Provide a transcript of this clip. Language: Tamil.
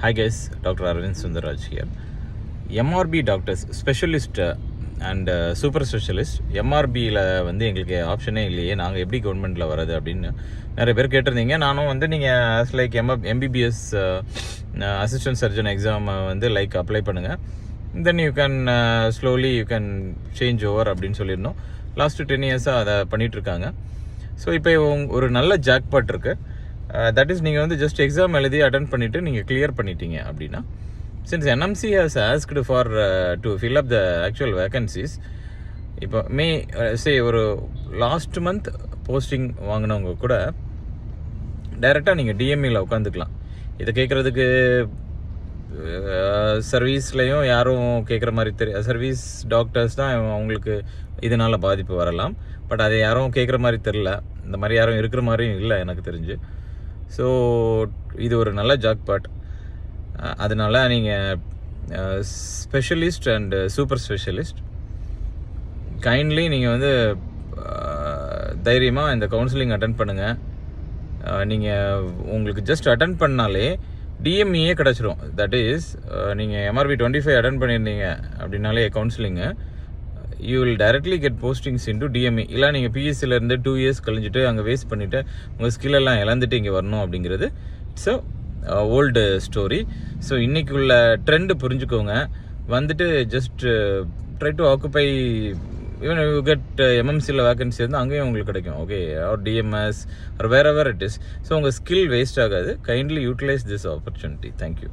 Hi guys, Dr. Arvind Sundaraj here. MRB doctors specialist and super specialist எம்ஆர்பியில் வந்து எங்களுக்கு ஆப்ஷனே இல்லையே, நாங்கள் எப்படி கவர்மெண்ட்டில் வர்றது அப்படின்னு நிறைய பேர் கேட்டிருந்தீங்க. நானும் வந்து நீங்கள் as like MBBS assistant surgeon exam வந்து லைக் அப்ளை பண்ணுங்கள், then you can slowly you can change over அப்படின்னு சொல்லியிருந்தோம். லாஸ்ட்டு 10 இயர்ஸாக அதை பண்ணிகிட்ருக்காங்க. ஸோ இப்போ ஒரு நல்ல ஜாக்பாட் இருக்குது. தட் இஸ் நீங்கள் வந்து ஜஸ்ட் எக்ஸாம் எழுதி அட்டன் பண்ணிவிட்டு நீங்கள் கிளியர் பண்ணிட்டீங்க அப்படின்னா, since NMC has asked for to fill up the actual vacancies. இப்போ ஒரு லாஸ்ட் மந்த் போஸ்டிங் வாங்கினவங்க கூட டைரெக்டாக நீங்கள் டிஎம்இயில் உட்காந்துக்கலாம். இதை கேட்குறதுக்கு சர்வீஸ்லேயும் யாரும் கேட்குற மாதிரி சர்வீஸ் டாக்டர்ஸ் தான் அவங்களுக்கு இதனால் பாதிப்பு வரலாம். பட் அதை யாரும் கேட்குற மாதிரி தெரில, இந்த மாதிரி யாரும் இருக்கிற மாதிரியும் இல்லை எனக்கு தெரிஞ்சு. ஸோ இது ஒரு நல்ல ஜாக்பாட். அதனால் நீங்கள் specialist and super specialist kindly நீங்கள் வந்து தைரியமாக இந்த கவுன்சிலிங் அட்டன் பண்ணுங்கள். நீங்கள் உங்களுக்கு ஜஸ்ட் அட்டன் பண்ணாலே டிஎம்இயே கிடச்சிரும். தட் இஸ் நீங்கள் எம்ஆர்பி 25 அட்டன் பண்ணியிருந்தீங்க அப்படின்னாலே counselling, you will directly get postings into DME. இல்லை நீங்கள் பிஎஸ்சிலேருந்து 2 இயர்ஸ் கழிஞ்சிட்டு அங்கே வேஸ்ட் பண்ணிவிட்டு உங்கள் ஸ்கில்லெல்லாம் இழந்துட்டு இங்கே வரணும் அப்படிங்கிறது இட்ஸ் ஓல்டு ஸ்டோரி. ஸோ இன்றைக்கி உள்ள ட்ரெண்டு புரிஞ்சுக்கோங்க. வந்துட்டு just try to occupy even you get எம்எம்சியில் வேக்கன்சி வந்து அங்கேயும் உங்களுக்கு கிடைக்கும். Okay, or TMS or wherever it is. So உங்கள் ஸ்கில் வேஸ்ட் ஆகாது. Kindly utilise this opportunity. Thank you.